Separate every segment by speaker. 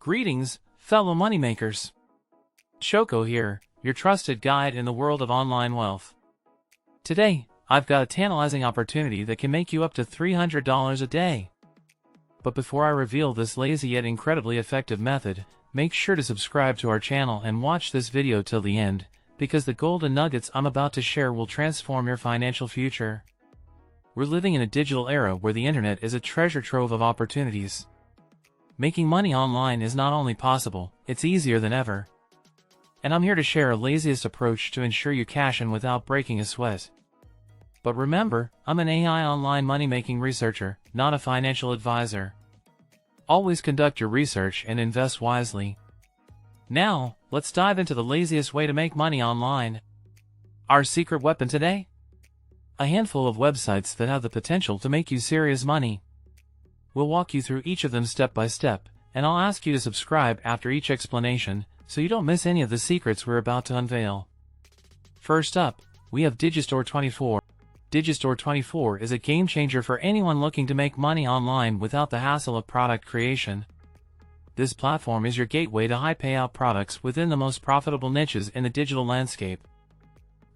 Speaker 1: Greetings, fellow moneymakers. Choco here, your trusted guide in the world of online wealth. Today, I've got a tantalizing opportunity that can make you up to $300 a day. But before I reveal this lazy yet incredibly effective method, make sure to subscribe to our channel and watch this video till the end, because the golden nuggets I'm about to share will transform your financial future. We're living in a digital era where the internet is a treasure trove of opportunities. Making money online is not only possible, it's easier than ever. And I'm here to share a laziest approach to ensure you cash in without breaking a sweat. But remember, I'm an AI online money-making researcher, not a financial advisor. Always conduct your research and invest wisely. Now, let's dive into the laziest way to make money online. Our secret weapon today? A handful of websites that have the potential to make you serious money. We'll walk you through each of them step by step, and I'll ask you to subscribe after each explanation, so you don't miss any of the secrets we're about to unveil. First up, we have Digistore24. Digistore24 is a game changer for anyone looking to make money online without the hassle of product creation. This platform is your gateway to high payout products within the most profitable niches in the digital landscape.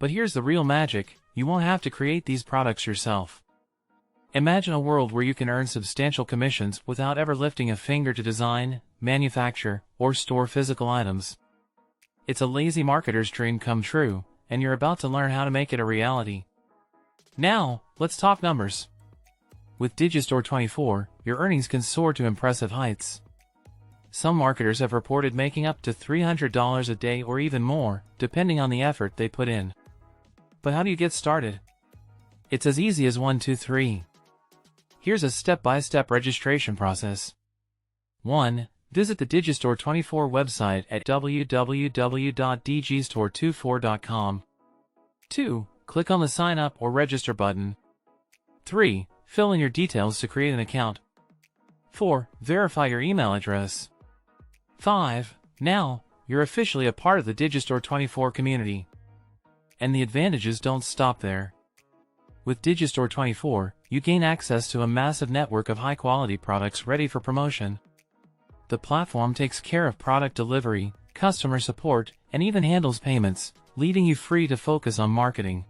Speaker 1: But here's the real magic: you won't have to create these products yourself. Imagine a world where you can earn substantial commissions without ever lifting a finger to design, manufacture, or store physical items. It's a lazy marketer's dream come true, and you're about to learn how to make it a reality. Now, let's talk numbers. With Digistore24, your earnings can soar to impressive heights. Some marketers have reported making up to $300 a day or even more, depending on the effort they put in. But how do you get started? It's as easy as 1, 2, 3. Here's a step-by-step registration process. 1. Visit the Digistore24 website at www.digistore24.com. 2. Click on the Sign Up or Register button. 3. Fill in your details to create an account. 4. Verify your email address. 5. Now, you're officially a part of the Digistore24 community. And the advantages don't stop there. With Digistore24, you gain access to a massive network of high-quality products ready for promotion. The platform takes care of product delivery, customer support, and even handles payments, leaving you free to focus on marketing.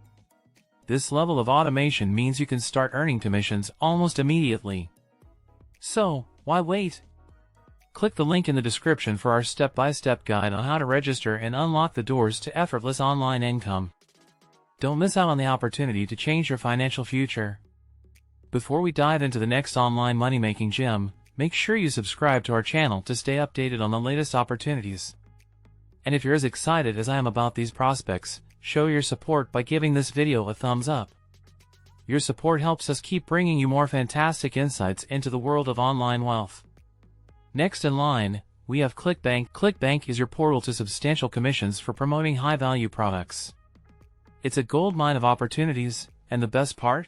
Speaker 1: This level of automation means you can start earning commissions almost immediately. So, why wait? Click the link in the description for our step-by-step guide on how to register and unlock the doors to effortless online income. Don't miss out on the opportunity to change your financial future. Before we dive into the next online money-making gem, make sure you subscribe to our channel to stay updated on the latest opportunities. And if you're as excited as I am about these prospects, show your support by giving this video a thumbs up. Your support helps us keep bringing you more fantastic insights into the world of online wealth. Next in line, we have ClickBank. ClickBank is your portal to substantial commissions for promoting high-value products. It's a goldmine of opportunities, and the best part?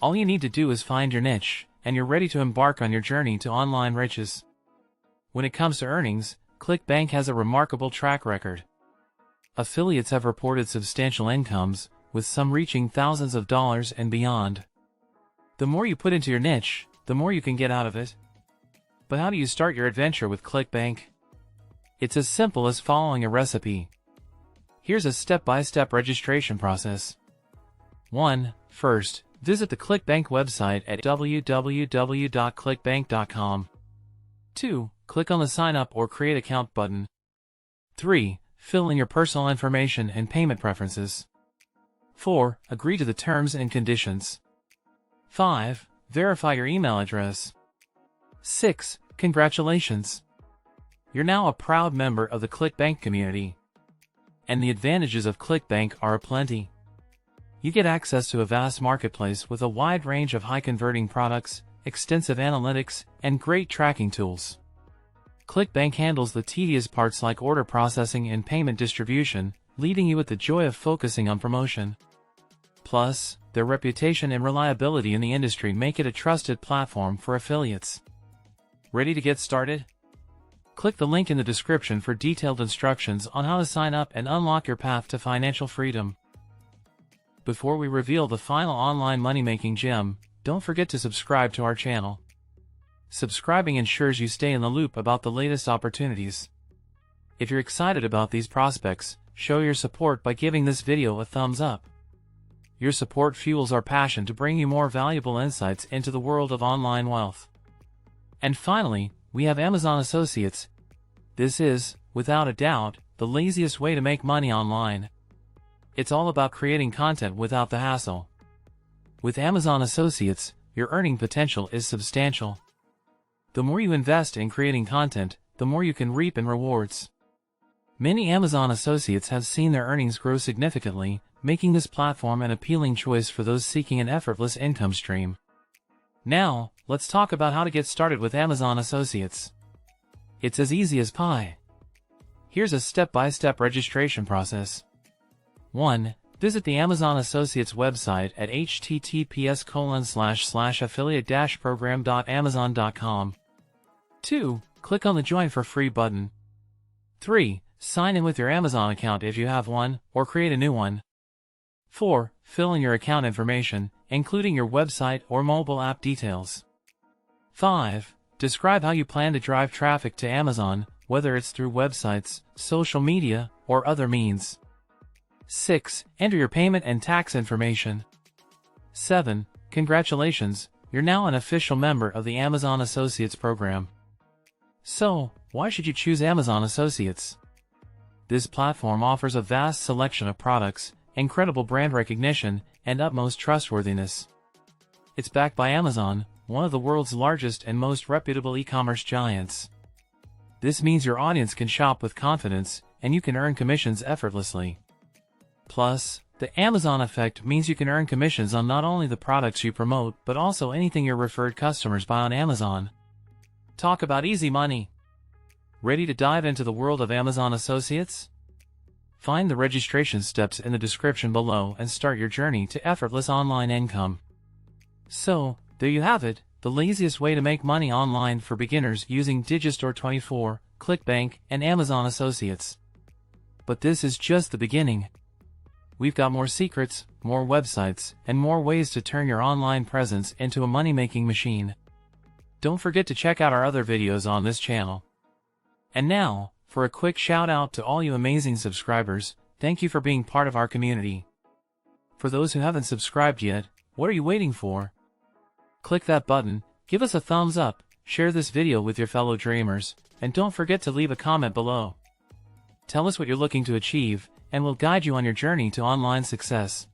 Speaker 1: All you need to do is find your niche, and you're ready to embark on your journey to online riches. When it comes to earnings, ClickBank has a remarkable track record. Affiliates have reported substantial incomes, with some reaching thousands of dollars and beyond. The more you put into your niche, the more you can get out of it. But how do you start your adventure with ClickBank? It's as simple as following a recipe. Here's a step-by-step registration process. 1. First, visit the ClickBank website at www.clickbank.com. 2. Click on the Sign Up or Create Account button. 3. Fill in your personal information and payment preferences. 4. Agree to the terms and conditions. 5. Verify your email address. 6. Congratulations! You're now a proud member of the ClickBank community. And the advantages of ClickBank are aplenty. You get access to a vast marketplace with a wide range of high-converting products, extensive analytics, and great tracking tools. ClickBank handles the tedious parts like order processing and payment distribution, leaving you with the joy of focusing on promotion. Plus, their reputation and reliability in the industry make it a trusted platform for affiliates. Ready to get started? Click the link in the description for detailed instructions on how to sign up and unlock your path to financial freedom. Before we reveal the final online money-making gem, don't forget to subscribe to our channel. Subscribing ensures you stay in the loop about the latest opportunities. If you're excited about these prospects, show your support by giving this video a thumbs up. Your support fuels our passion to bring you more valuable insights into the world of online wealth. And finally, we have Amazon Associates. This is, without a doubt, the laziest way to make money online. It's all about creating content without the hassle. With Amazon Associates, your earning potential is substantial. The more you invest in creating content, the more you can reap in rewards. Many Amazon Associates have seen their earnings grow significantly, making this platform an appealing choice for those seeking an effortless income stream. Now, let's talk about how to get started with Amazon Associates. It's as easy as pie. Here's a step-by-step registration process. 1. Visit the Amazon Associates website at https://affiliate-program.amazon.com. 2. Click on the Join for Free button. 3. Sign in with your Amazon account if you have one, or create a new one. 4. Fill in your account information, including your website or mobile app details. 5. Describe how you plan to drive traffic to Amazon, whether it's through websites, social media, or other means. 6. Enter your payment and tax information. 7. Congratulations, you're now an official member of the Amazon Associates program. So, why should you choose Amazon Associates? This platform offers a vast selection of products, incredible brand recognition, and utmost trustworthiness. It's backed by Amazon, one of the world's largest and most reputable e-commerce giants. This means your audience can shop with confidence, and you can earn commissions effortlessly. Plus, the Amazon effect means you can earn commissions on not only the products you promote but also anything your referred customers buy on Amazon. Talk about easy money! Ready to dive into the world of Amazon Associates? Find the registration steps in the description below and start your journey to effortless online income. So, there you have it, the laziest way to make money online for beginners using Digistore24, ClickBank, and Amazon Associates. But this is just the beginning. We've got more secrets, more websites, and more ways to turn your online presence into a money-making machine. Don't forget to check out our other videos on this channel. And now, for a quick shout out to all you amazing subscribers, thank you for being part of our community. For those who haven't subscribed yet, what are you waiting for? Click that button, give us a thumbs up, share this video with your fellow dreamers, and don't forget to leave a comment below. Tell us what you're looking to achieve, and we'll guide you on your journey to online success.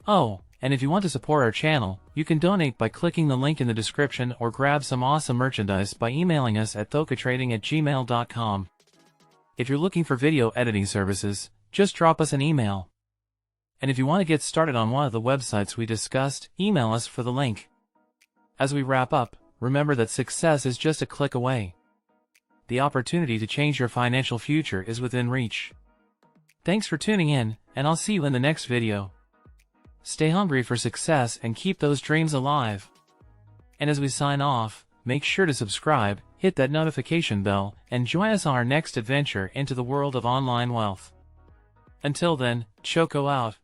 Speaker 1: Oh, and if you want to support our channel, you can donate by clicking the link in the description or grab some awesome merchandise by emailing us at thokatrading@gmail.com. If you're looking for video editing services, just drop us an email. And if you want to get started on one of the websites we discussed, email us for the link. As we wrap up, remember that success is just a click away. The opportunity to change your financial future is within reach. Thanks for tuning in, and I'll see you in the next video. Stay hungry for success and keep those dreams alive. And as we sign off, make sure to subscribe, hit that notification bell, and join us on our next adventure into the world of online wealth. Until then, Choco out.